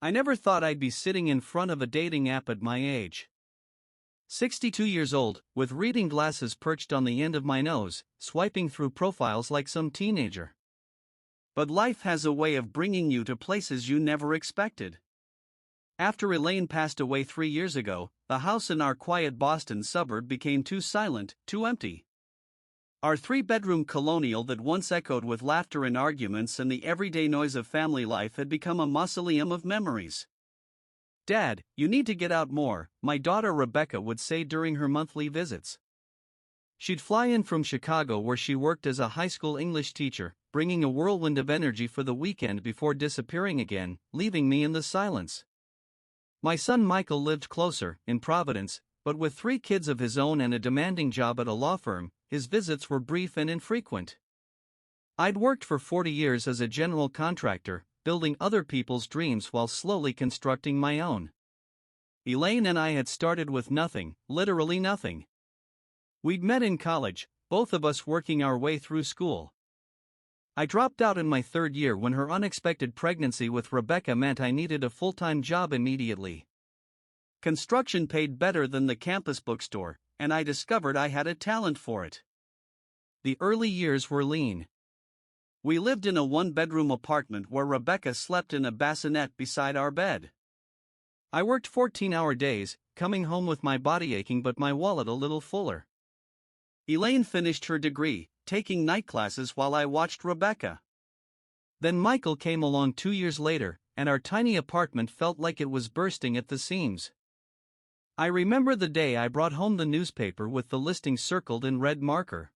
I never thought I'd be sitting in front of a dating app at my age. 62 years old, with reading glasses perched on the end of my nose, swiping through profiles like some teenager. But life has a way of bringing you to places you never expected. After Elaine passed away 3 years ago, the house in our quiet Boston suburb became too silent, too empty. Our 3-bedroom colonial that once echoed with laughter and arguments and the everyday noise of family life had become a mausoleum of memories. "Dad, you need to get out more," my daughter Rebecca would say during her monthly visits. She'd fly in from Chicago, where she worked as a high school English teacher, bringing a whirlwind of energy for the weekend before disappearing again, leaving me in the silence. My son Michael lived closer, in Providence, but with 3 kids of his own and a demanding job at a law firm, his visits were brief and infrequent. I'd worked for 40 years as a general contractor, building other people's dreams while slowly constructing my own. Elaine and I had started with nothing, literally nothing. We'd met in college, both of us working our way through school. I dropped out in my 3rd year when her unexpected pregnancy with Rebecca meant I needed a full-time job immediately. Construction paid better than the campus bookstore, and I discovered I had a talent for it. The early years were lean. We lived in a 1-bedroom apartment where Rebecca slept in a bassinet beside our bed. I worked 14-hour days, coming home with my body aching but my wallet a little fuller. Elaine finished her degree, taking night classes while I watched Rebecca. Then Michael came along 2 years later, and our tiny apartment felt like it was bursting at the seams. I remember the day I brought home the newspaper with the listing circled in red marker.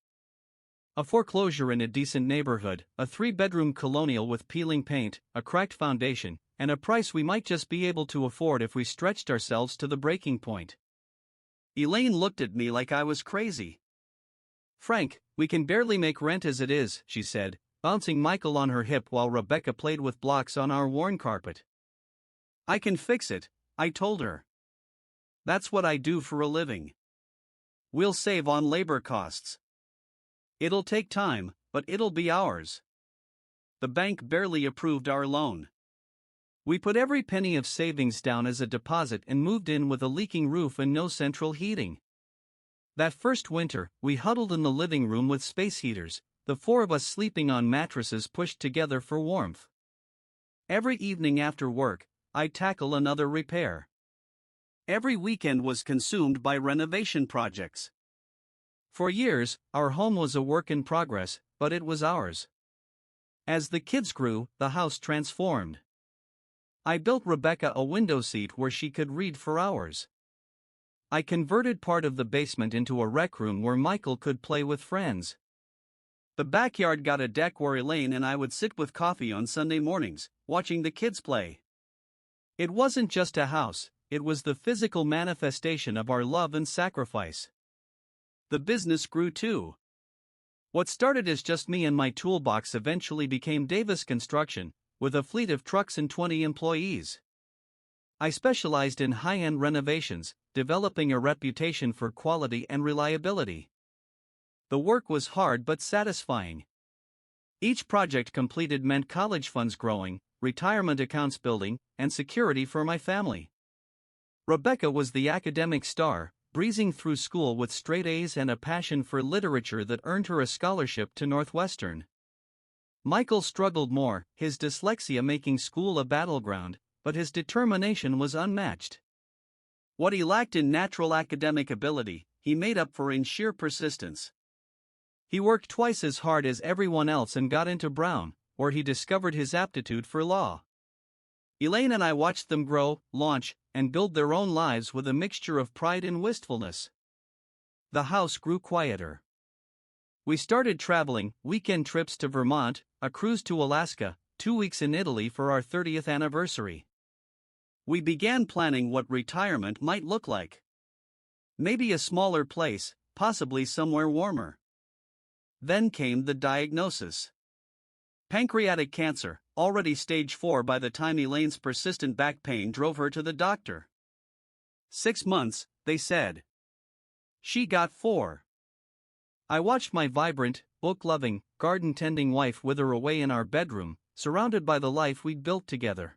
A foreclosure in a decent neighborhood, a 3-bedroom colonial with peeling paint, a cracked foundation, and a price we might just be able to afford if we stretched ourselves to the breaking point. Elaine looked at me like I was crazy. "Frank, we can barely make rent as it is," she said, bouncing Michael on her hip while Rebecca played with blocks on our worn carpet. "I can fix it," I told her. "That's what I do for a living. We'll save on labor costs. It'll take time, but it'll be ours." The bank barely approved our loan. We put every penny of savings down as a deposit and moved in with a leaking roof and no central heating. That first winter, we huddled in the living room with space heaters, the 4 of us sleeping on mattresses pushed together for warmth. Every evening after work, I'd tackle another repair. Every weekend was consumed by renovation projects. For years, our home was a work in progress, but it was ours. As the kids grew, the house transformed. I built Rebecca a window seat where she could read for hours. I converted part of the basement into a rec room where Michael could play with friends. The backyard got a deck where Elaine and I would sit with coffee on Sunday mornings, watching the kids play. It wasn't just a house, it was the physical manifestation of our love and sacrifice. The business grew too. What started as just me and my toolbox eventually became Davis Construction, with a fleet of trucks and 20 employees. I specialized in high-end renovations, developing a reputation for quality and reliability. The work was hard but satisfying. Each project completed meant college funds growing, retirement accounts building, and security for my family. Rebecca was the academic star, breezing through school with straight A's and a passion for literature that earned her a scholarship to Northwestern. Michael struggled more, his dyslexia making school a battleground, but his determination was unmatched. What he lacked in natural academic ability, he made up for in sheer persistence. He worked twice as hard as everyone else and got into Brown, where he discovered his aptitude for law. Elaine and I watched them grow, launch, and build their own lives with a mixture of pride and wistfulness. The house grew quieter. We started traveling, weekend trips to Vermont, a cruise to Alaska, 2 weeks in Italy for our 30th anniversary. We began planning what retirement might look like. Maybe a smaller place, possibly somewhere warmer. Then came the diagnosis. Pancreatic cancer, already stage 4 by the time Elaine's persistent back pain drove her to the doctor. 6 months, they said. She got 4. I watched my vibrant, book-loving, garden-tending wife wither away in our bedroom, surrounded by the life we'd built together.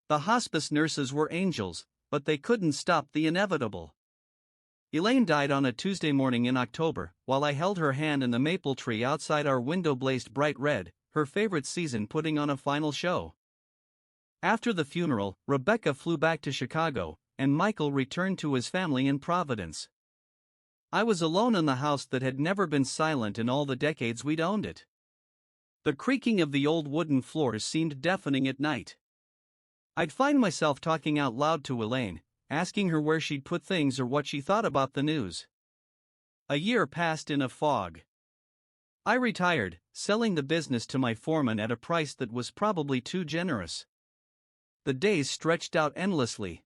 The hospice nurses were angels, but they couldn't stop the inevitable. Elaine died on a Tuesday morning in October, while I held her hand and the maple tree outside our window blazed bright red, her favorite season putting on a final show. After the funeral, Rebecca flew back to Chicago, and Michael returned to his family in Providence. I was alone in the house that had never been silent in all the decades we'd owned it. The creaking of the old wooden floors seemed deafening at night. I'd find myself talking out loud to Elaine, asking her where she'd put things or what she thought about the news. A year passed in a fog. I retired, selling the business to my foreman at a price that was probably too generous. The days stretched out endlessly.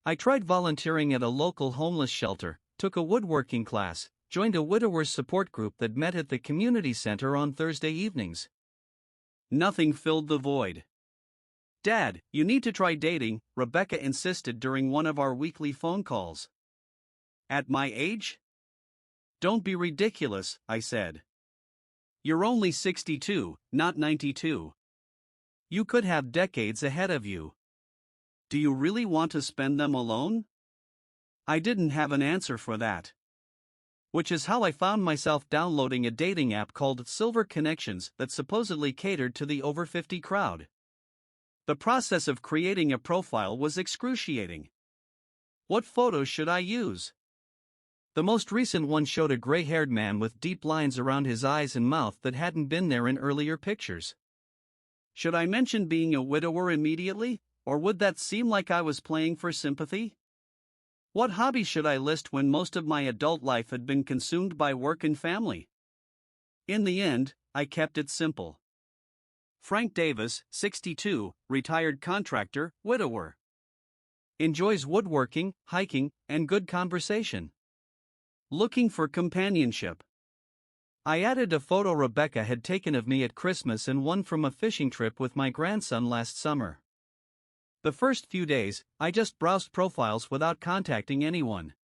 I tried volunteering at a local homeless shelter, took a woodworking class, joined a widower's support group that met at the community center on Thursday evenings. Nothing filled the void. "Dad, you need to try dating," Rebecca insisted during one of our weekly phone calls. "At my age? Don't be ridiculous," I said. "You're only 62, not 92. You could have decades ahead of you. Do you really want to spend them alone?" I didn't have an answer for that. Which is how I found myself downloading a dating app called Silver Connections that supposedly catered to the over 50 crowd. The process of creating a profile was excruciating. What photos should I use? The most recent one showed a gray-haired man with deep lines around his eyes and mouth that hadn't been there in earlier pictures. Should I mention being a widower immediately, or would that seem like I was playing for sympathy? What hobby should I list when most of my adult life had been consumed by work and family? In the end, I kept it simple. Frank Davis, 62, retired contractor, widower. Enjoys woodworking, hiking, and good conversation. Looking for companionship. I added a photo Rebecca had taken of me at Christmas and one from a fishing trip with my grandson last summer. The first few days, I just browsed profiles without contacting anyone.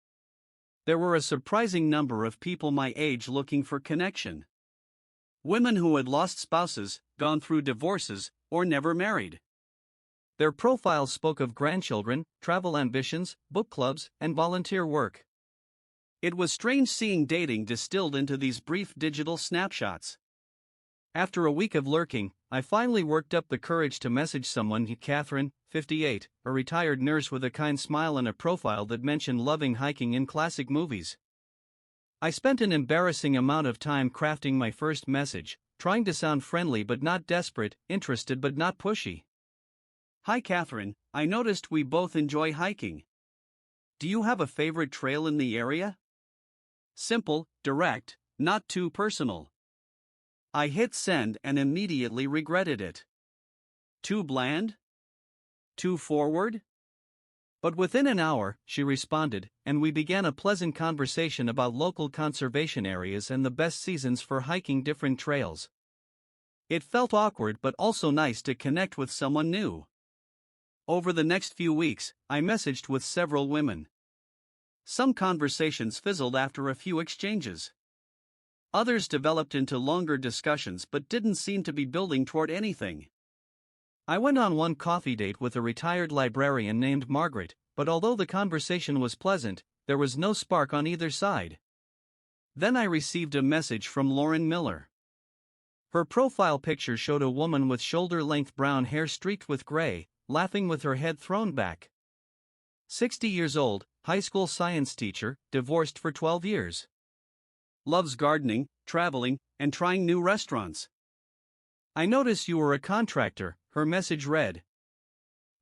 There were a surprising number of people my age looking for connection. Women who had lost spouses, gone through divorces, or never married. Their profiles spoke of grandchildren, travel ambitions, book clubs, and volunteer work. It was strange seeing dating distilled into these brief digital snapshots. After a week of lurking, I finally worked up the courage to message someone, Catherine, 58, a retired nurse with a kind smile and a profile that mentioned loving hiking in classic movies. I spent an embarrassing amount of time crafting my first message, trying to sound friendly but not desperate, interested but not pushy. "Hi Catherine, I noticed we both enjoy hiking. Do you have a favorite trail in the area?" Simple, direct, not too personal. I hit send and immediately regretted it. Too bland? Too forward? But within an hour, she responded, and we began a pleasant conversation about local conservation areas and the best seasons for hiking different trails. It felt awkward but also nice to connect with someone new. Over the next few weeks, I messaged with several women. Some conversations fizzled after a few exchanges. Others developed into longer discussions but didn't seem to be building toward anything. I went on one coffee date with a retired librarian named Margaret, but although the conversation was pleasant, there was no spark on either side. Then I received a message from Lauren Miller. Her profile picture showed a woman with shoulder-length brown hair streaked with gray, laughing with her head thrown back. 60 years old, high school science teacher, divorced for 12 years. Loves gardening, traveling, and trying new restaurants. "I notice you were a contractor," her message read.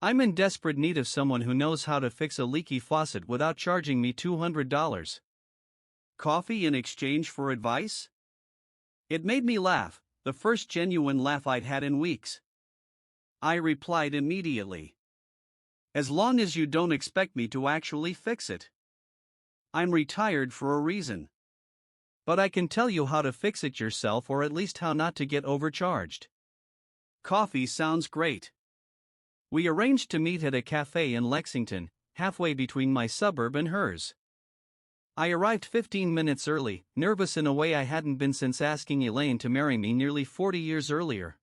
"I'm in desperate need of someone who knows how to fix a leaky faucet without charging me $200. Coffee in exchange for advice?" It made me laugh, the first genuine laugh I'd had in weeks. I replied immediately. "As long as you don't expect me to actually fix it. I'm retired for a reason. But I can tell you how to fix it yourself, or at least how not to get overcharged." Coffee sounds great. We arranged to meet at a cafe in Lexington, halfway between my suburb and hers. I arrived 15 minutes early, nervous in a way I hadn't been since asking Elaine to marry me nearly 40 years earlier.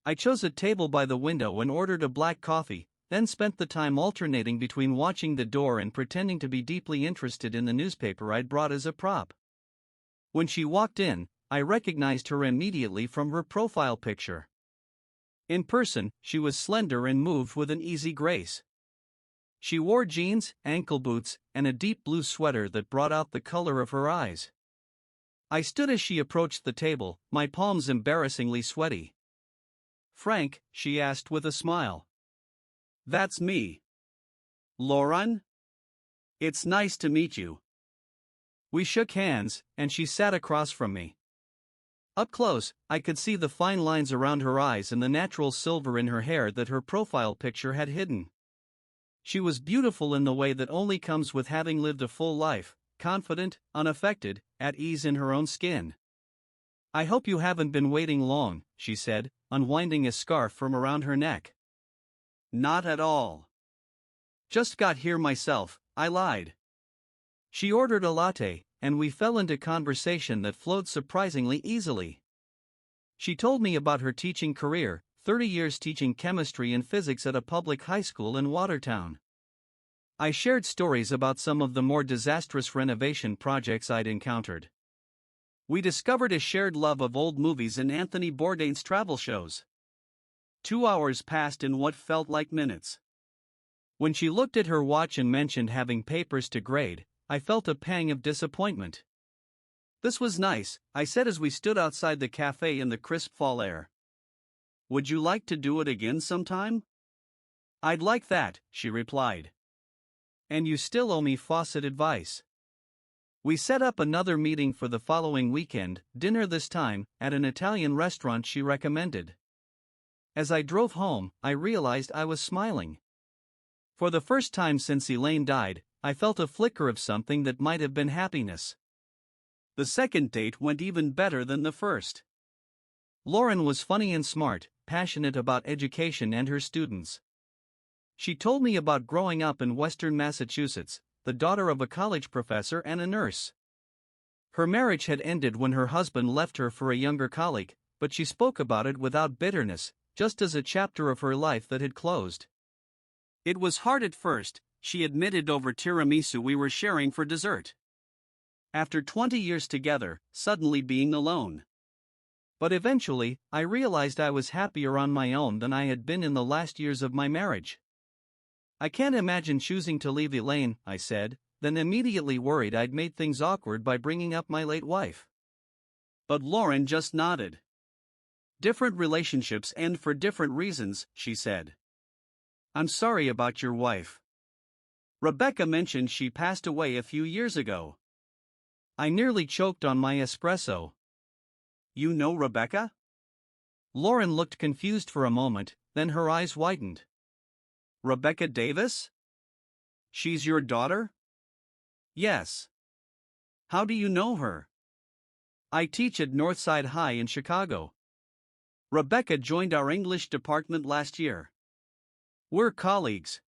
I chose a table by the window and ordered a black coffee, then spent the time alternating between watching the door and pretending to be deeply interested in the newspaper I'd brought as a prop. When she walked in, I recognized her immediately from her profile picture. In person, she was slender and moved with an easy grace. She wore jeans, ankle boots, and a deep blue sweater that brought out the color of her eyes. I stood as she approached the table, my palms embarrassingly sweaty. "Frank?" she asked with a smile. "That's me. Lauren? It's nice to meet you." We shook hands, and she sat across from me. Up close, I could see the fine lines around her eyes and the natural silver in her hair that her profile picture had hidden. She was beautiful in the way that only comes with having lived a full life, confident, unaffected, at ease in her own skin. "I hope you haven't been waiting long," she said, unwinding a scarf from around her neck. "Not at all. Just got here myself," I lied. She ordered a latte, and we fell into conversation that flowed surprisingly easily. She told me about her teaching career, 30 years teaching chemistry and physics at a public high school in Watertown. I shared stories about some of the more disastrous renovation projects I'd encountered. We discovered a shared love of old movies and Anthony Bourdain's travel shows. 2 hours passed in what felt like minutes. When she looked at her watch and mentioned having papers to grade, I felt a pang of disappointment. "This was nice," I said as we stood outside the cafe in the crisp fall air. "Would you like to do it again sometime?" "I'd like that," she replied. "And you still owe me faucet advice." We set up another meeting for the following weekend, dinner this time, at an Italian restaurant she recommended. As I drove home, I realized I was smiling. For the first time since Elaine died, I felt a flicker of something that might have been happiness. The second date went even better than the first. Lauren was funny and smart, passionate about education and her students. She told me about growing up in Western Massachusetts, the daughter of a college professor and a nurse. Her marriage had ended when her husband left her for a younger colleague, but she spoke about it without bitterness, just as a chapter of her life that had closed. "It was hard at first," she admitted over tiramisu we were sharing for dessert. "After 20 years together, suddenly being alone. But eventually, I realized I was happier on my own than I had been in the last years of my marriage." "I can't imagine choosing to leave Elaine," I said, then immediately worried I'd made things awkward by bringing up my late wife. But Lauren just nodded. "Different relationships end for different reasons," she said. "I'm sorry about your wife. Rebecca mentioned she passed away a few years ago." I nearly choked on my espresso. "You know Rebecca?" Lauren looked confused for a moment, then her eyes widened. "Rebecca Davis? She's your daughter?" "Yes." "How do you know her?" "I teach at Northside High in Chicago. Rebecca joined our English department last year. We're colleagues."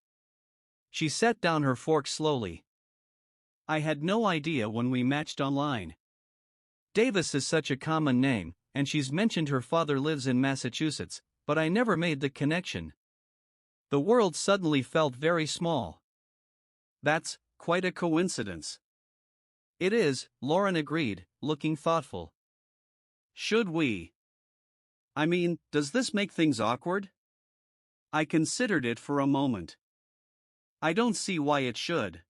She set down her fork slowly. "I had no idea when we matched online. Davis is such a common name, and she's mentioned her father lives in Massachusetts, but I never made the connection." The world suddenly felt very small. "That's quite a coincidence." "It is," Lauren agreed, looking thoughtful. "Should we? I mean, does this make things awkward?" I considered it for a moment. "I don't see why it should.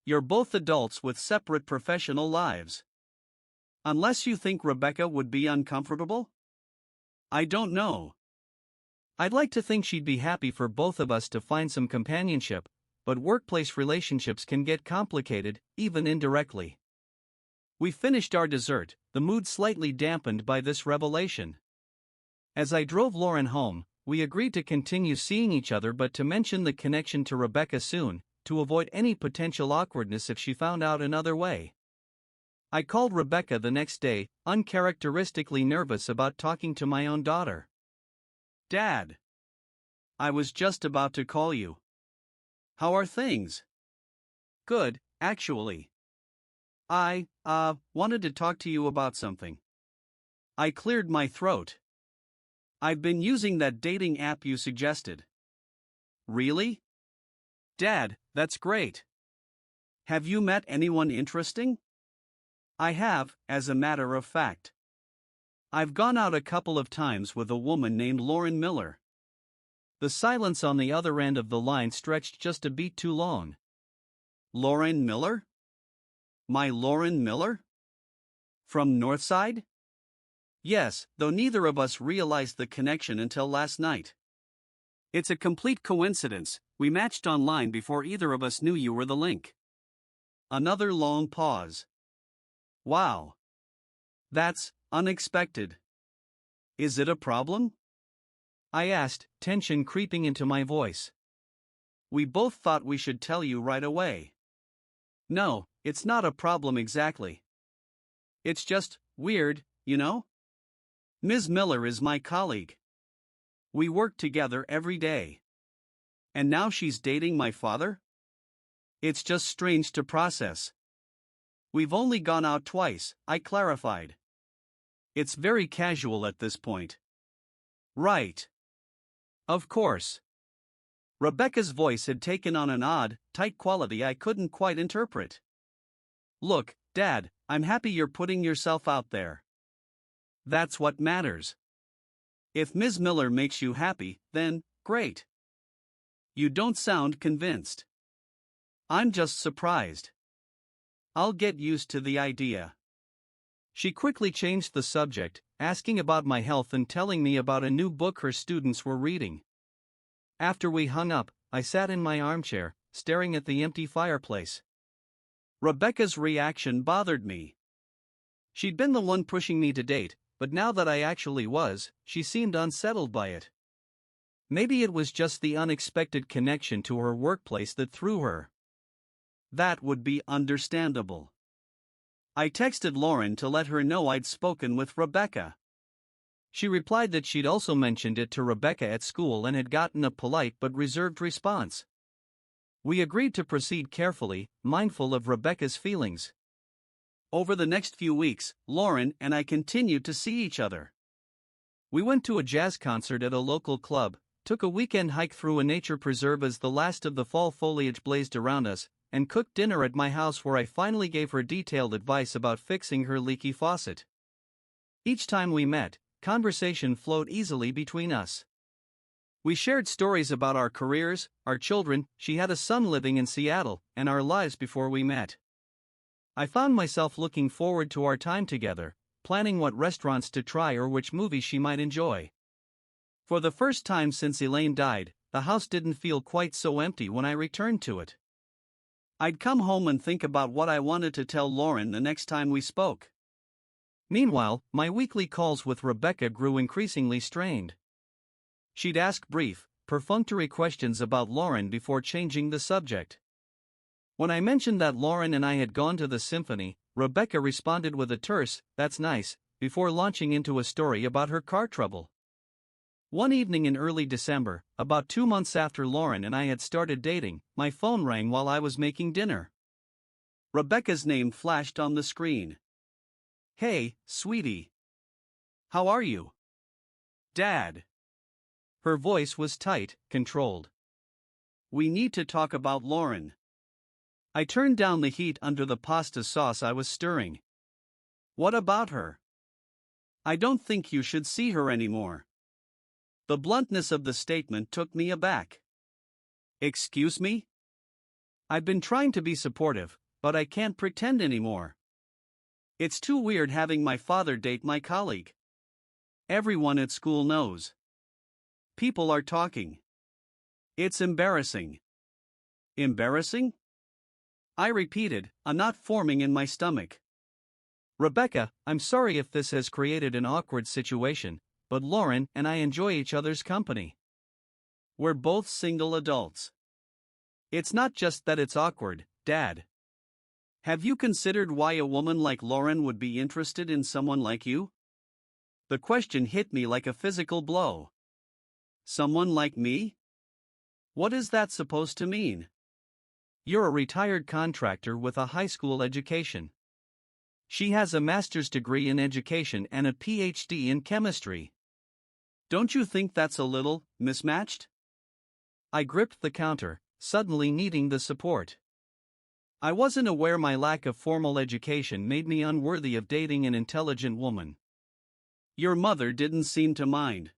You're both adults with separate professional lives. Unless you think Rebecca would be uncomfortable? I don't know. I'd like to think she'd be happy for both of us to find some companionship, but workplace relationships can get complicated, even indirectly." We finished our dessert, the mood slightly dampened by this revelation. As I drove Lauren home, we agreed to continue seeing each other but to mention the connection to Rebecca soon, to avoid any potential awkwardness if she found out another way. I called Rebecca the next day, uncharacteristically nervous about talking to my own daughter. "Dad, I was just about to call you. How are things?" "Good, actually. I wanted to talk to you about something." I cleared my throat. I've been using that dating app you suggested. Really? Dad, that's great. Have you met anyone interesting? I have, as a matter of fact. I've gone out a couple of times with a woman named Lauren Miller. The silence on the other end of the line stretched just a beat too long. Lauren Miller? My Lauren Miller? From Northside? Yes, though neither of us realized the connection until last night. It's a complete coincidence, we matched online before either of us knew you were the link. Another long pause. Wow. That's unexpected. Is it a problem? I asked, tension creeping into my voice. We both thought we should tell you right away. No, it's not a problem exactly. It's just weird, you know? Ms. Miller is my colleague. We work together every day. And now she's dating my father? It's just strange to process. We've only gone out twice, I clarified. It's very casual at this point. Right. Of course. Rebecca's voice had taken on an odd, tight quality I couldn't quite interpret. Look, Dad, I'm happy you're putting yourself out there. That's what matters. If Ms. Miller makes you happy, then, great. You don't sound convinced. I'm just surprised. I'll get used to the idea. She quickly changed the subject, asking about my health and telling me about a new book her students were reading. After we hung up, I sat in my armchair, staring at the empty fireplace. Rebecca's reaction bothered me. She'd been the one pushing me to date, but now that I actually was, she seemed unsettled by it. Maybe it was just the unexpected connection to her workplace that threw her. That would be understandable. I texted Lauren to let her know I'd spoken with Rebecca. She replied that she'd also mentioned it to Rebecca at school and had gotten a polite but reserved response. We agreed to proceed carefully, mindful of Rebecca's feelings. Over the next few weeks, Lauren and I continued to see each other. We went to a jazz concert at a local club, took a weekend hike through a nature preserve as the last of the fall foliage blazed around us, and cooked dinner at my house where I finally gave her detailed advice about fixing her leaky faucet. Each time we met, conversation flowed easily between us. We shared stories about our careers, our children, she had a son living in Seattle, and our lives before we met. I found myself looking forward to our time together, planning what restaurants to try or which movies she might enjoy. For the first time since Elaine died, the house didn't feel quite so empty when I returned to it. I'd come home and think about what I wanted to tell Lauren the next time we spoke. Meanwhile, my weekly calls with Rebecca grew increasingly strained. She'd ask brief, perfunctory questions about Lauren before changing the subject. When I mentioned that Lauren and I had gone to the symphony, Rebecca responded with a terse, "That's nice," before launching into a story about her car trouble. One evening in early December, about 2 months after Lauren and I had started dating, my phone rang while I was making dinner. Rebecca's name flashed on the screen. "Hey, sweetie. How are you?" "Dad." Her voice was tight, controlled. "We need to talk about Lauren." I turned down the heat under the pasta sauce I was stirring. "What about her?" "I don't think you should see her anymore." The bluntness of the statement took me aback. "Excuse me?" "I've been trying to be supportive, but I can't pretend anymore. It's too weird having my father date my colleague. Everyone at school knows. People are talking. It's embarrassing." "Embarrassing?" I repeated, a knot forming in my stomach. "Rebecca, I'm sorry if this has created an awkward situation, but Lauren and I enjoy each other's company. We're both single adults. It's not just that it's awkward, Dad. Have you considered why a woman like Lauren would be interested in someone like you?" The question hit me like a physical blow. Someone like me? What is that supposed to mean? You're a retired contractor with a high school education. She has a master's degree in education and a PhD in chemistry. Don't you think that's a little mismatched? I gripped the counter, suddenly needing the support. I wasn't aware my lack of formal education made me unworthy of dating an intelligent woman. Your mother didn't seem to mind.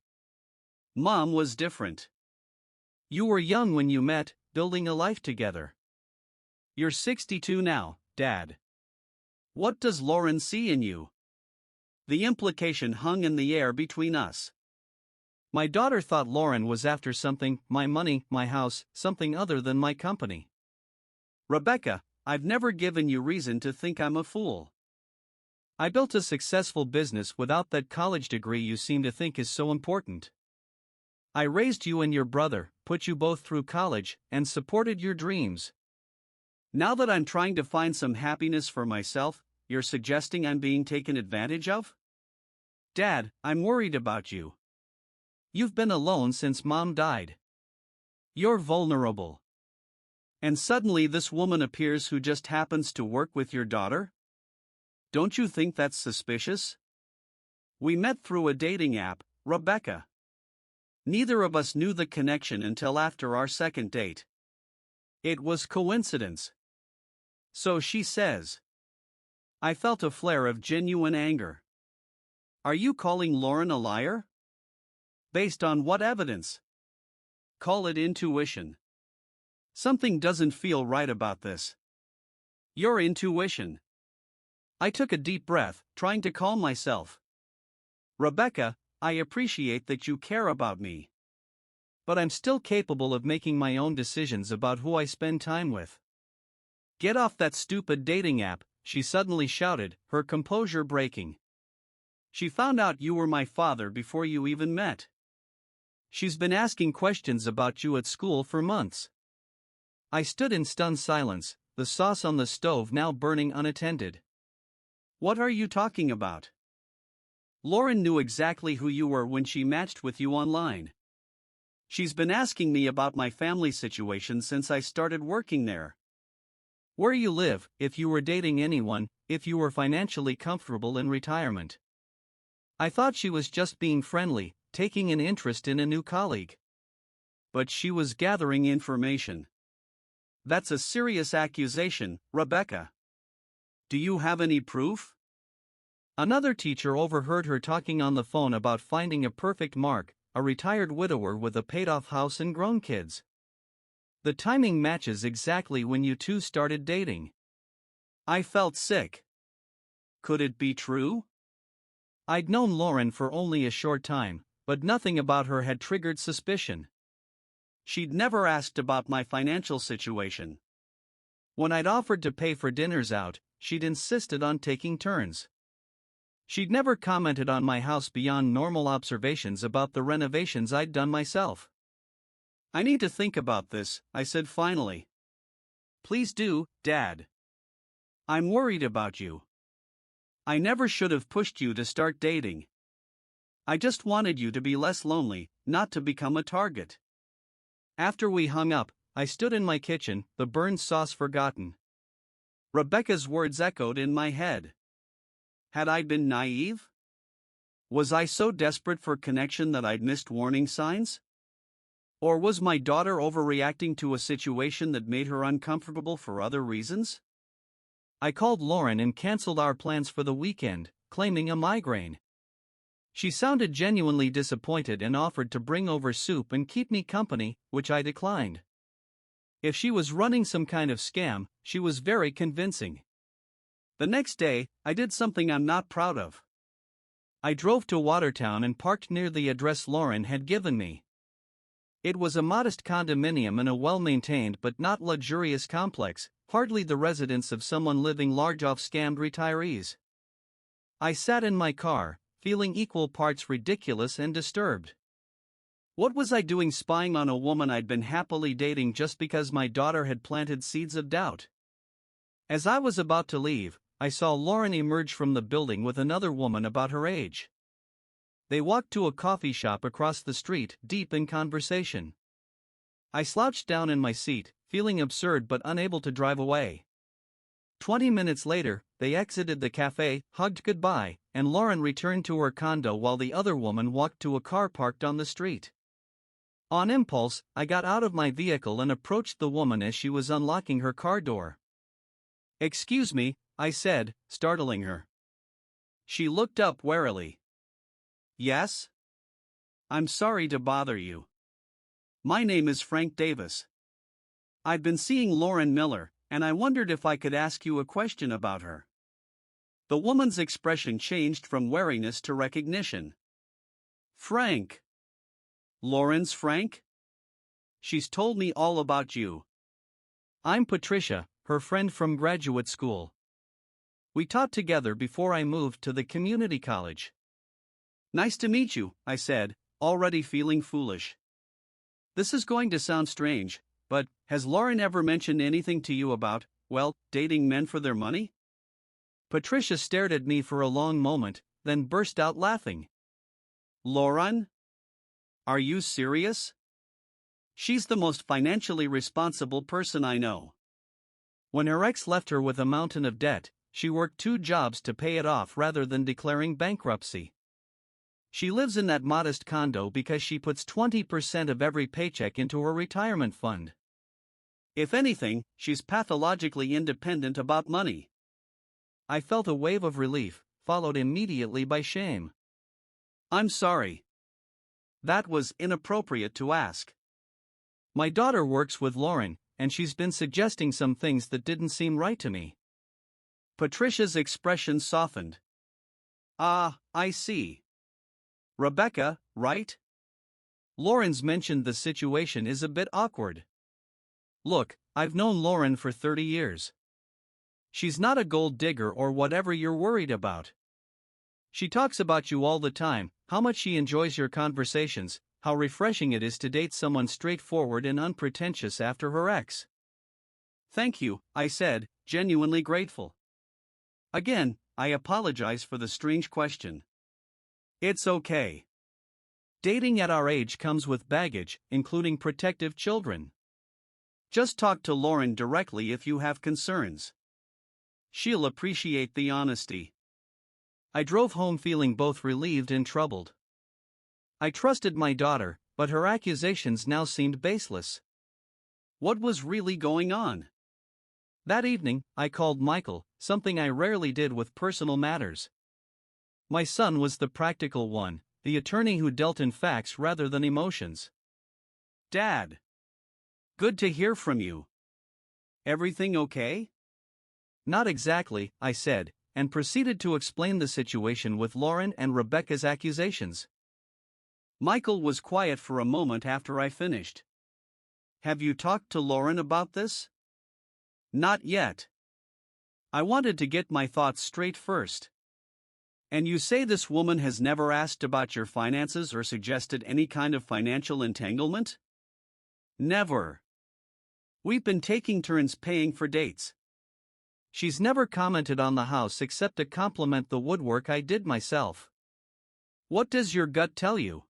Mom was different. You were young when you met, building a life together. You're 62 now, Dad. What does Lauren see in you? The implication hung in the air between us. My daughter thought Lauren was after something, my money, my house, something other than my company. Rebecca, I've never given you reason to think I'm a fool. I built a successful business without that college degree you seem to think is so important. I raised you and your brother, put you both through college, and supported your dreams. Now that I'm trying to find some happiness for myself, you're suggesting I'm being taken advantage of? Dad, I'm worried about you. You've been alone since Mom died. You're vulnerable. And suddenly this woman appears who just happens to work with your daughter? Don't you think that's suspicious? We met through a dating app, Rebecca. Neither of us knew the connection until after our second date. It was coincidence. So she says. I felt a flare of genuine anger. Are you calling Lauren a liar? Based on what evidence? Call it intuition. Something doesn't feel right about this. Your intuition. I took a deep breath, trying to calm myself. Rebecca, I appreciate that you care about me. But I'm still capable of making my own decisions about who I spend time with. Get off that stupid dating app, she suddenly shouted, her composure breaking. She found out you were my father before you even met. She's been asking questions about you at school for months. I stood in stunned silence, the sauce on the stove now burning unattended. What are you talking about? Lauren knew exactly who you were when she matched with you online. She's been asking me about my family situation since I started working there. Where you live, if you were dating anyone, if you were financially comfortable in retirement. I thought she was just being friendly, taking an interest in a new colleague. But she was gathering information. That's a serious accusation, Rebecca. Do you have any proof? Another teacher overheard her talking on the phone about finding a perfect Mark, a retired widower with a paid-off house and grown kids. The timing matches exactly when you two started dating. I felt sick. Could it be true? I'd known Lauren for only a short time, but nothing about her had triggered suspicion. She'd never asked about my financial situation. When I'd offered to pay for dinners out, she'd insisted on taking turns. She'd never commented on my house beyond normal observations about the renovations I'd done myself. I need to think about this, I said finally. Please do, Dad. I'm worried about you. I never should have pushed you to start dating. I just wanted you to be less lonely, not to become a target. After we hung up, I stood in my kitchen, the burned sauce forgotten. Rebecca's words echoed in my head. Had I been naive? Was I so desperate for connection that I'd missed warning signs? Or was my daughter overreacting to a situation that made her uncomfortable for other reasons? I called Lauren and canceled our plans for the weekend, claiming a migraine. She sounded genuinely disappointed and offered to bring over soup and keep me company, which I declined. If she was running some kind of scam, she was very convincing. The next day, I did something I'm not proud of. I drove to Watertown and parked near the address Lauren had given me. It was a modest condominium in a well-maintained but not luxurious complex, hardly the residence of someone living large off scammed retirees. I sat in my car, feeling equal parts ridiculous and disturbed. What was I doing spying on a woman I'd been happily dating just because my daughter had planted seeds of doubt? As I was about to leave, I saw Lauren emerge from the building with another woman about her age. They walked to a coffee shop across the street, deep in conversation. I slouched down in my seat, feeling absurd but unable to drive away. 20 minutes later, they exited the cafe, hugged goodbye, and Lauren returned to her condo while the other woman walked to a car parked on the street. On impulse, I got out of my vehicle and approached the woman as she was unlocking her car door. "Excuse me," I said, startling her. She looked up warily. "Yes? I'm sorry to bother you. My name is Frank Davis. I've been seeing Lauren Miller, and I wondered if I could ask you a question about her." The woman's expression changed from wariness to recognition. "Frank? Lauren's Frank? She's told me all about you." "I'm Patricia, her friend from graduate school. We taught together before I moved to the community college." "Nice to meet you," I said, already feeling foolish. This is going to sound strange, but has Lauren ever mentioned anything to you about, well, dating men for their money? Patricia stared at me for a long moment, then burst out laughing. "Lauren? Are you serious? She's the most financially responsible person I know. When her ex left her with a mountain of debt, she worked 2 jobs to pay it off rather than declaring bankruptcy. She lives in that modest condo because she puts 20% of every paycheck into her retirement fund. If anything, she's pathologically independent about money." I felt a wave of relief, followed immediately by shame. "I'm sorry. That was inappropriate to ask. My daughter works with Lauren, and she's been suggesting some things that didn't seem right to me." Patricia's expression softened. "Ah, I see. Rebecca, right? Lauren's mentioned the situation is a bit awkward. Look, I've known Lauren for 30 years. She's not a gold digger or whatever you're worried about. She talks about you all the time, how much she enjoys your conversations, how refreshing it is to date someone straightforward and unpretentious after her ex." "Thank you," I said, genuinely grateful. Again, I apologize for the strange question. "It's okay. Dating at our age comes with baggage, including protective children. Just talk to Lauren directly if you have concerns. She'll appreciate the honesty." I drove home feeling both relieved and troubled. I trusted my daughter, but her accusations now seemed baseless. What was really going on? That evening, I called Michael, something I rarely did with personal matters. My son was the practical one, the attorney who dealt in facts rather than emotions. "Dad. Good to hear from you. Everything okay?" "Not exactly," I said, and proceeded to explain the situation with Lauren and Rebecca's accusations. Michael was quiet for a moment after I finished. "Have you talked to Lauren about this?" "Not yet. I wanted to get my thoughts straight first." "And you say this woman has never asked about your finances or suggested any kind of financial entanglement?" "Never. We've been taking turns paying for dates. She's never commented on the house except to compliment the woodwork I did myself." "What does your gut tell you?"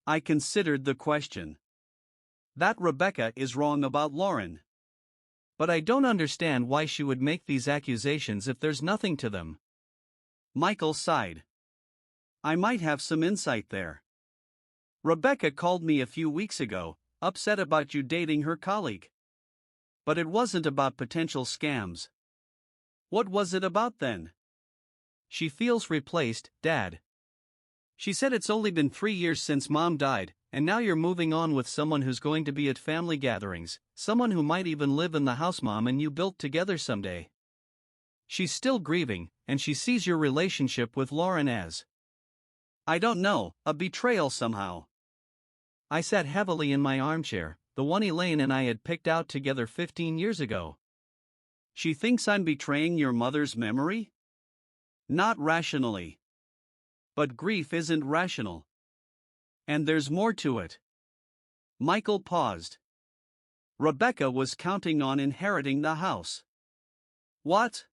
I considered the question. "That Rebecca is wrong about Lauren. But I don't understand why she would make these accusations if there's nothing to them." Michael sighed. "I might have some insight there. Rebecca called me a few weeks ago, upset about you dating her colleague. But it wasn't about potential scams." "What was it about then?" "She feels replaced, Dad. She said it's only been 3 years since Mom died, and now you're moving on with someone who's going to be at family gatherings, someone who might even live in the house Mom and you built together someday. She's still grieving, and she sees your relationship with Lauren as, I don't know, a betrayal somehow." I sat heavily in my armchair, the one Elaine and I had picked out together 15 years ago. "She thinks I'm betraying your mother's memory?" "Not rationally. But grief isn't rational. And there's more to it." Michael paused. "Rebecca was counting on inheriting the house." "What?"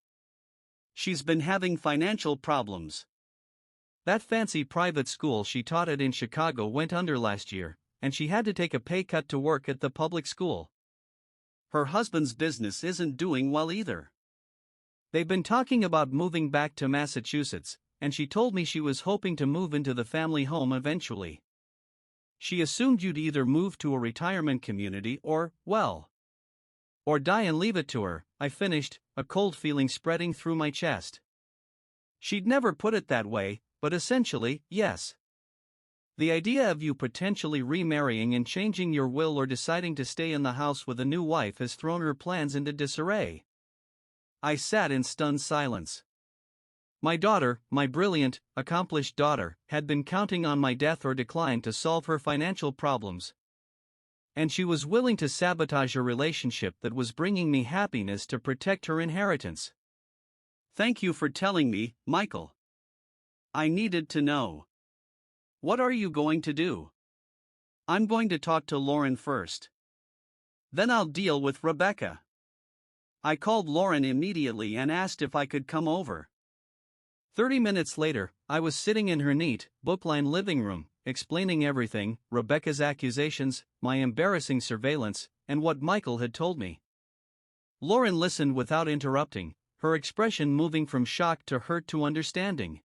"She's been having financial problems. That fancy private school she taught at in Chicago went under last year, and she had to take a pay cut to work at the public school. Her husband's business isn't doing well either. They've been talking about moving back to Massachusetts, and she told me she was hoping to move into the family home eventually. She assumed you'd either move to a retirement community or, well, or die and leave it to her, I finished, a cold feeling spreading through my chest. She'd never put it that way, but essentially, yes. The idea of you potentially remarrying and changing your will or deciding to stay in the house with a new wife has thrown her plans into disarray. I sat in stunned silence. My daughter, my brilliant, accomplished daughter, had been counting on my death or decline to solve her financial problems. And she was willing to sabotage a relationship that was bringing me happiness to protect her inheritance. Thank you for telling me, Michael. I needed to know. What are you going to do? I'm going to talk to Lauren first. Then I'll deal with Rebecca. I called Lauren immediately and asked if I could come over. 30 minutes later, I was sitting in her neat, book-lined living room, explaining everything, Rebecca's accusations, my embarrassing surveillance, and what Michael had told me. Lauren listened without interrupting, her expression moving from shock to hurt to understanding.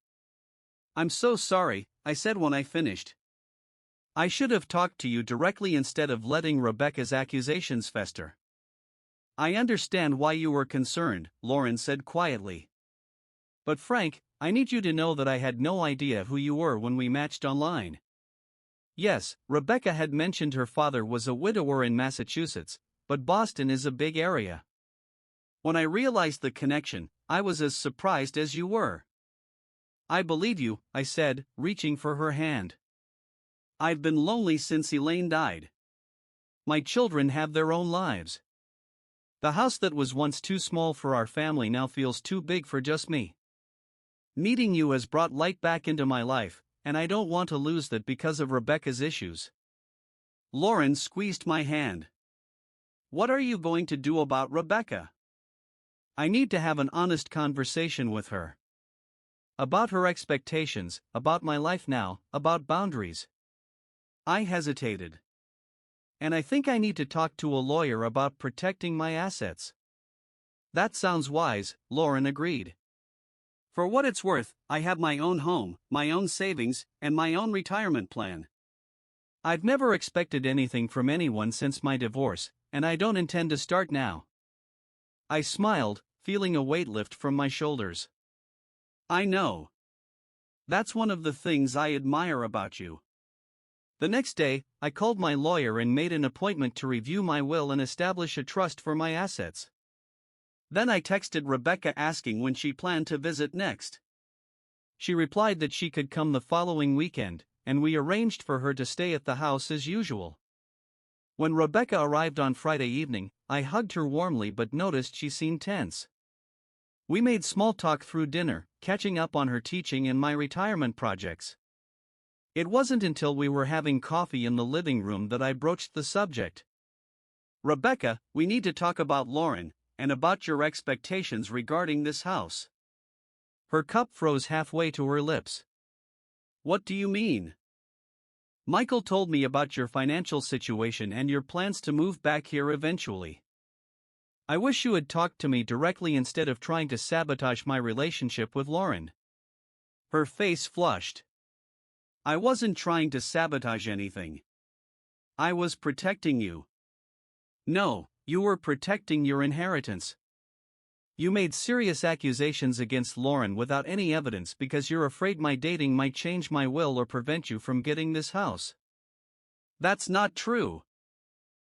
I'm so sorry, I said when I finished. I should have talked to you directly instead of letting Rebecca's accusations fester. I understand why you were concerned, Lauren said quietly. But Frank, I need you to know that I had no idea who you were when we matched online. Yes, Rebecca had mentioned her father was a widower in Massachusetts, but Boston is a big area. When I realized the connection, I was as surprised as you were. I believe you, I said, reaching for her hand. I've been lonely since Elaine died. My children have their own lives. The house that was once too small for our family now feels too big for just me. Meeting you has brought light back into my life, and I don't want to lose that because of Rebecca's issues. Lauren squeezed my hand. What are you going to do about Rebecca? I need to have an honest conversation with her. About her expectations, about my life now, about boundaries. I hesitated. And I think I need to talk to a lawyer about protecting my assets. That sounds wise, Lauren agreed. For what it's worth, I have my own home, my own savings, and my own retirement plan. I've never expected anything from anyone since my divorce, and I don't intend to start now. I smiled, feeling a weight lift from my shoulders. I know. That's one of the things I admire about you. The next day, I called my lawyer and made an appointment to review my will and establish a trust for my assets. Then I texted Rebecca asking when she planned to visit next. She replied that she could come the following weekend, and we arranged for her to stay at the house as usual. When Rebecca arrived on Friday evening, I hugged her warmly but noticed she seemed tense. We made small talk through dinner, catching up on her teaching and my retirement projects. It wasn't until we were having coffee in the living room that I broached the subject. Rebecca, we need to talk about Lauren, and about your expectations regarding this house. Her cup froze halfway to her lips. What do you mean? Michael told me about your financial situation and your plans to move back here eventually. I wish you had talked to me directly instead of trying to sabotage my relationship with Lauren. Her face flushed. I wasn't trying to sabotage anything. I was protecting you. No, you were protecting your inheritance. You made serious accusations against Lauren without any evidence because you're afraid my dating might change my will or prevent you from getting this house. That's not true.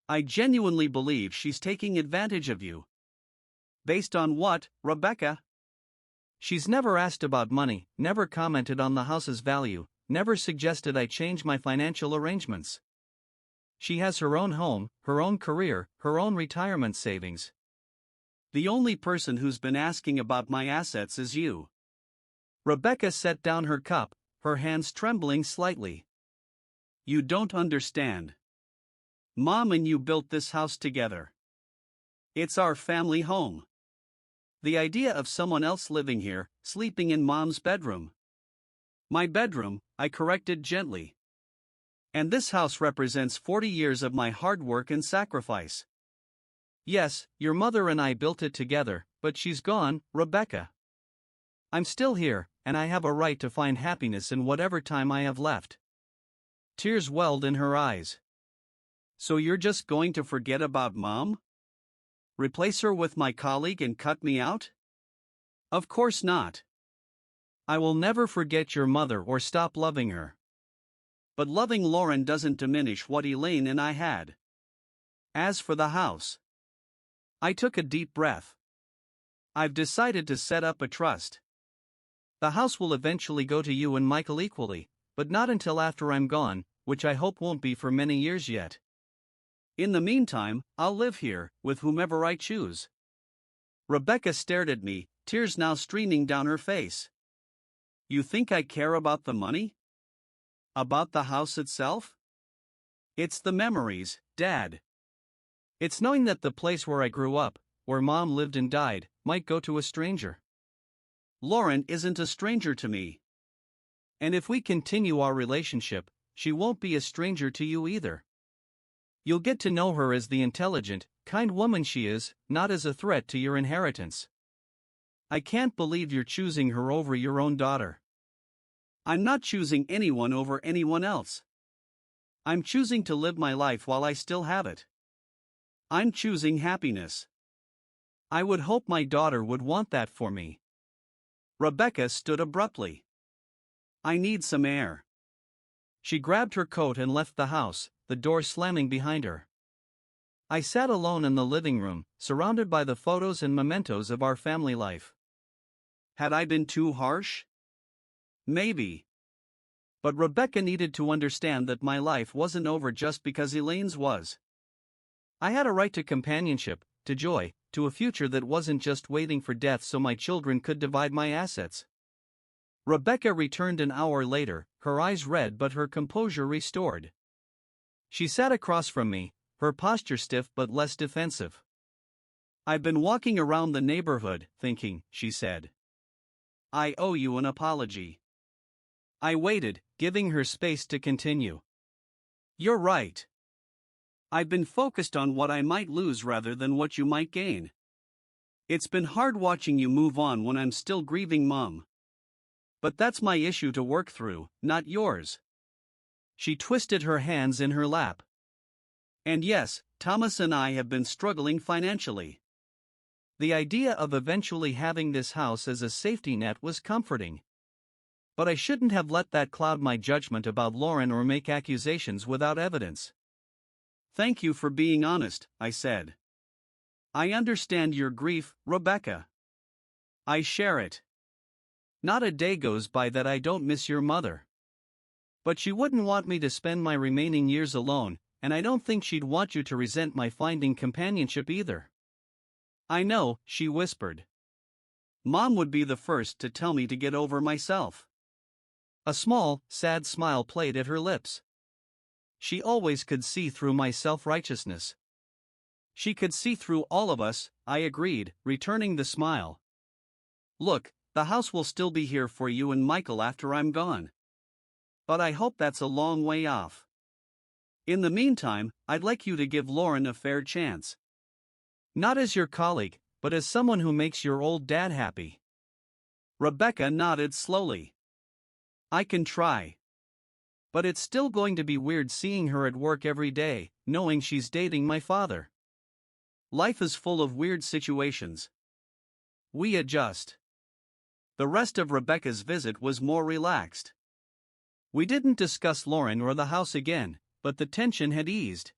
I genuinely believe she's taking advantage of you. Based on what, Rebecca? She's never asked about money, never commented on the house's value, never suggested I change my financial arrangements. She has her own home, her own career, her own retirement savings. The only person who's been asking about my assets is you. Rebecca set down her cup, her hands trembling slightly. You don't understand. Mom and you built this house together. It's our family home. The idea of someone else living here, sleeping in Mom's bedroom. My bedroom, I corrected gently. And this house represents 40 years of my hard work and sacrifice. Yes, your mother and I built it together, but she's gone, Rebecca. I'm still here, and I have a right to find happiness in whatever time I have left. Tears welled in her eyes. So you're just going to forget about Mom? Replace her with my colleague and cut me out? Of course not. I will never forget your mother or stop loving her. But loving Lauren doesn't diminish what Elaine and I had. As for the house, I took a deep breath. I've decided to set up a trust. The house will eventually go to you and Michael equally, but not until after I'm gone, which I hope won't be for many years yet. In the meantime, I'll live here, with whomever I choose. Rebecca stared at me, tears now streaming down her face. You think I care about the money? About the house itself? It's the memories, Dad. It's knowing that the place where I grew up, where Mom lived and died, might go to a stranger. Lauren isn't a stranger to me. And if we continue our relationship, she won't be a stranger to you either. You'll get to know her as the intelligent, kind woman she is, not as a threat to your inheritance. I can't believe you're choosing her over your own daughter. I'm not choosing anyone over anyone else. I'm choosing to live my life while I still have it. I'm choosing happiness. I would hope my daughter would want that for me. Rebecca stood abruptly. I need some air. She grabbed her coat and left the house, the door slamming behind her. I sat alone in the living room, surrounded by the photos and mementos of our family life. Had I been too harsh? Maybe. But Rebecca needed to understand that my life wasn't over just because Elaine's was. I had a right to companionship, to joy, to a future that wasn't just waiting for death so my children could divide my assets. Rebecca returned an hour later, her eyes red but her composure restored. She sat across from me, her posture stiff but less defensive. I've been walking around the neighborhood, thinking, she said. I owe you an apology. I waited, giving her space to continue. You're right. I've been focused on what I might lose rather than what you might gain. It's been hard watching you move on when I'm still grieving Mom. But that's my issue to work through, not yours. She twisted her hands in her lap. And yes, Thomas and I have been struggling financially. The idea of eventually having this house as a safety net was comforting. But I shouldn't have let that cloud my judgment about Lauren or make accusations without evidence. Thank you for being honest, I said. I understand your grief, Rebecca. I share it. Not a day goes by that I don't miss your mother. But she wouldn't want me to spend my remaining years alone, and I don't think she'd want you to resent my finding companionship either. I know, she whispered. Mom would be the first to tell me to get over myself. A small, sad smile played at her lips. She always could see through my self-righteousness. She could see through all of us, I agreed, returning the smile. Look, the house will still be here for you and Michael after I'm gone. But I hope that's a long way off. In the meantime, I'd like you to give Lauren a fair chance. Not as your colleague, but as someone who makes your old dad happy. Rebecca nodded slowly. I can try. But it's still going to be weird seeing her at work every day, knowing she's dating my father. Life is full of weird situations. We adjust. The rest of Rebecca's visit was more relaxed. We didn't discuss Lauren or the house again, but the tension had eased.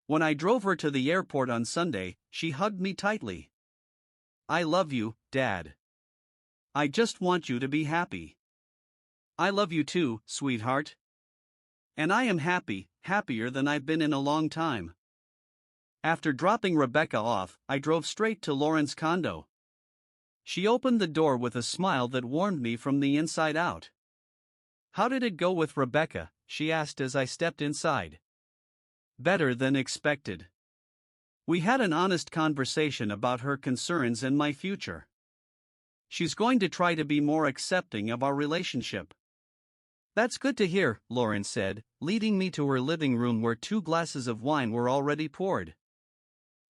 When I drove her to the airport on Sunday, she hugged me tightly. I love you, Dad. I just want you to be happy. I love you too, sweetheart. And I am happy, happier than I've been in a long time. After dropping Rebecca off, I drove straight to Lauren's condo. She opened the door with a smile that warmed me from the inside out. How did it go with Rebecca? She asked as I stepped inside. Better than expected. We had an honest conversation about her concerns and my future. She's going to try to be more accepting of our relationship. That's good to hear, Lauren said, leading me to her living room where 2 glasses of wine were already poured.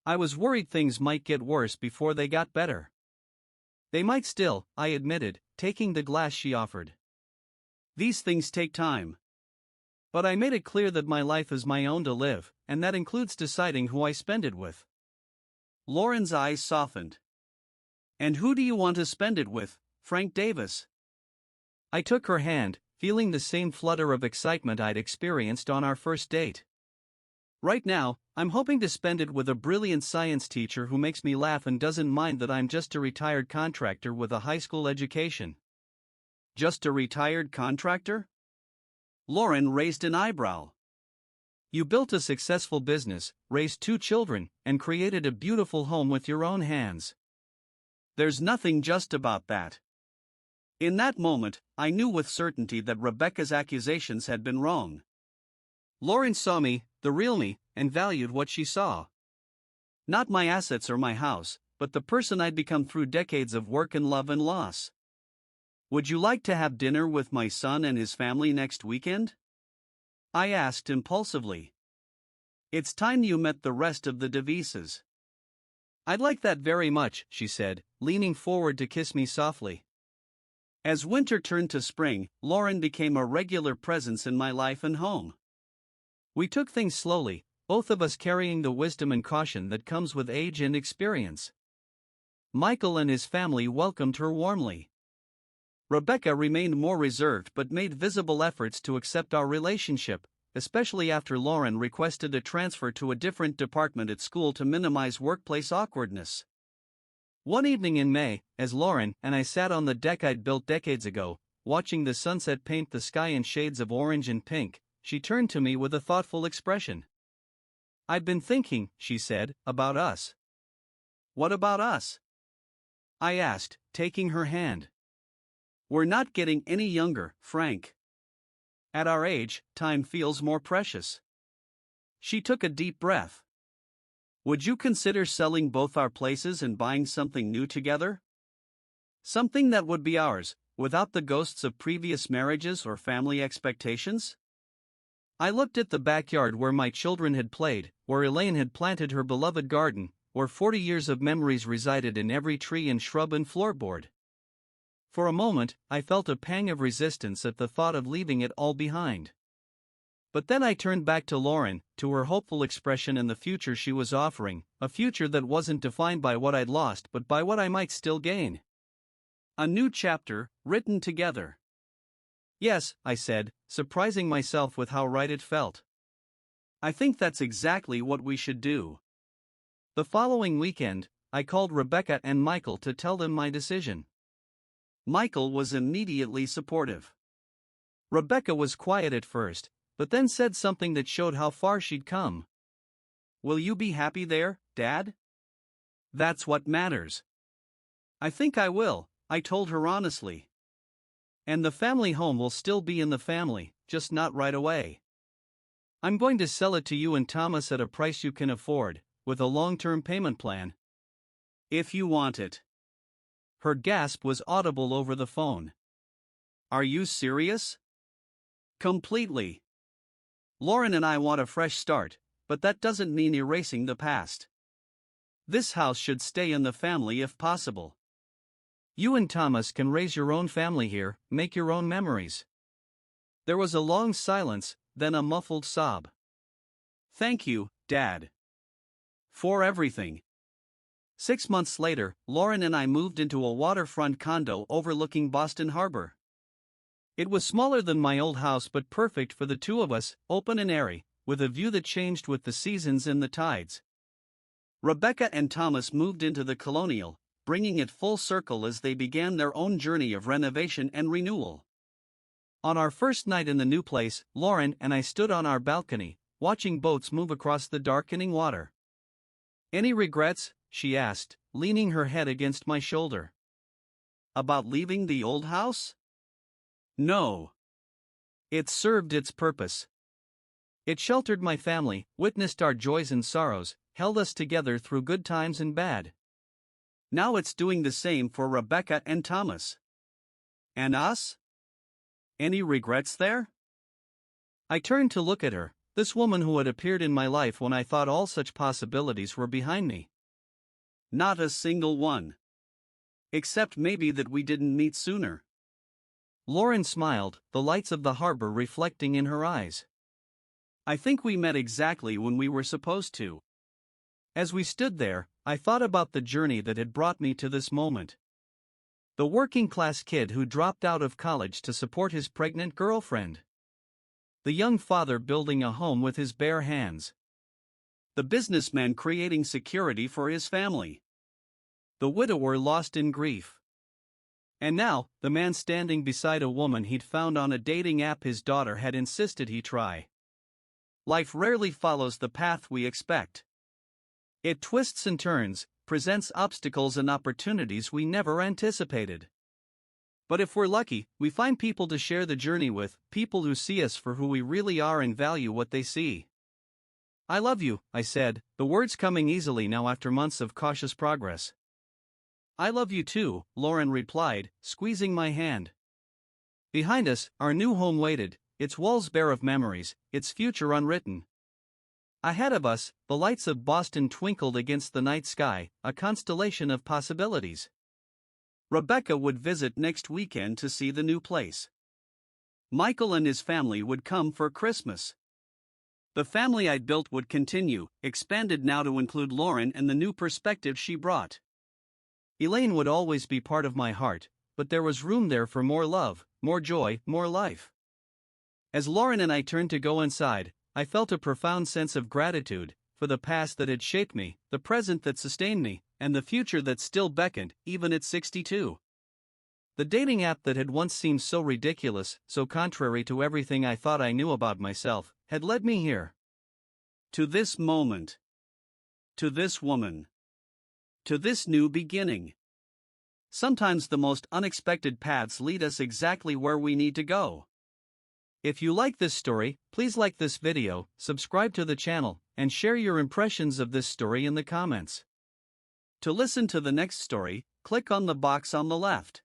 I was worried things might get worse before they got better. They might still, I admitted, taking the glass she offered. These things take time. But I made it clear that my life is my own to live, and that includes deciding who I spend it with. Lauren's eyes softened. And who do you want to spend it with, Frank Davis? I took her hand, feeling the same flutter of excitement I'd experienced on our first date. Right now, I'm hoping to spend it with a brilliant science teacher who makes me laugh and doesn't mind that I'm just a retired contractor with a high school education. Just a retired contractor? Lauren raised an eyebrow. You built a successful business, raised 2 children, and created a beautiful home with your own hands. There's nothing just about that. In that moment, I knew with certainty that Rebecca's accusations had been wrong. Lauren saw me, the real me, and valued what she saw. Not my assets or my house, but the person I'd become through decades of work and love and loss. Would you like to have dinner with my son and his family next weekend? I asked impulsively. It's time you met the rest of the Devises. I'd like that very much, she said, leaning forward to kiss me softly. As winter turned to spring, Lauren became a regular presence in my life and home. We took things slowly, both of us carrying the wisdom and caution that comes with age and experience. Michael and his family welcomed her warmly. Rebecca remained more reserved but made visible efforts to accept our relationship, especially after Lauren requested a transfer to a different department at school to minimize workplace awkwardness. One evening in May, as Lauren and I sat on the deck I'd built decades ago, watching the sunset paint the sky in shades of orange and pink, she turned to me with a thoughtful expression. I'd been thinking, she said, about us. What about us? I asked, taking her hand. We're not getting any younger, Frank. At our age, time feels more precious. She took a deep breath. Would you consider selling both our places and buying something new together? Something that would be ours, without the ghosts of previous marriages or family expectations? I looked at the backyard where my children had played, where Elaine had planted her beloved garden, where 40 years of memories resided in every tree and shrub and floorboard. For a moment, I felt a pang of resistance at the thought of leaving it all behind. But then I turned back to Lauren, to her hopeful expression and the future she was offering, a future that wasn't defined by what I'd lost but by what I might still gain. A new chapter, written together. Yes, I said, surprising myself with how right it felt. I think that's exactly what we should do. The following weekend, I called Rebecca and Michael to tell them my decision. Michael was immediately supportive. Rebecca was quiet at first, but then said something that showed how far she'd come. Will you be happy there, Dad? That's what matters. I think I will, I told her honestly. And the family home will still be in the family, just not right away. I'm going to sell it to you and Thomas at a price you can afford, with a long-term payment plan. If you want it. Her gasp was audible over the phone. Are you serious? Completely. Lauren and I want a fresh start, but that doesn't mean erasing the past. This house should stay in the family if possible. You and Thomas can raise your own family here, make your own memories. There was a long silence, then a muffled sob. Thank you, Dad. For everything. 6 months later, Lauren and I moved into a waterfront condo overlooking Boston Harbor. It was smaller than my old house but perfect for the two of us, open and airy, with a view that changed with the seasons and the tides. Rebecca and Thomas moved into the Colonial, bringing it full circle as they began their own journey of renovation and renewal. On our first night in the new place, Lauren and I stood on our balcony, watching boats move across the darkening water. Any regrets? She asked, leaning her head against my shoulder. About leaving the old house? No. It served its purpose. It sheltered my family, witnessed our joys and sorrows, held us together through good times and bad. Now it's doing the same for Rebecca and Thomas. And us? Any regrets there? I turned to look at her, This woman who had appeared in my life when I thought all such possibilities were behind me. Not a single one. Except maybe that we didn't meet sooner. Lauren smiled, the lights of the harbor reflecting in her eyes. I think we met exactly when we were supposed to. As we stood there, I thought about the journey that had brought me to this moment. The working-class kid who dropped out of college to support his pregnant girlfriend. The young father building a home with his bare hands. The businessman creating security for his family. The widower lost in grief. And now, the man standing beside a woman he'd found on a dating app his daughter had insisted he try. Life rarely follows the path we expect. It twists and turns, presents obstacles and opportunities we never anticipated. But if we're lucky, we find people to share the journey with, people who see us for who we really are and value what they see. I love you, I said, the words coming easily now after months of cautious progress. I love you too, Lauren replied, squeezing my hand. Behind us, our new home waited, its walls bare of memories, its future unwritten. Ahead of us, the lights of Boston twinkled against the night sky, a constellation of possibilities. Rebecca would visit next weekend to see the new place. Michael and his family would come for Christmas. The family I'd built would continue, expanded now to include Lauren and the new perspective she brought. Elaine would always be part of my heart, but there was room there for more love, more joy, more life. As Lauren and I turned to go inside, I felt a profound sense of gratitude for the past that had shaped me, the present that sustained me, and the future that still beckoned, even at 62. The dating app that had once seemed so ridiculous, so contrary to everything I thought I knew about myself, had led me here. To this moment. To this woman. To this new beginning. Sometimes the most unexpected paths lead us exactly where we need to go. If you like this story, please like this video, subscribe to the channel, and share your impressions of this story in the comments. To listen to the next story, click on the box on the left.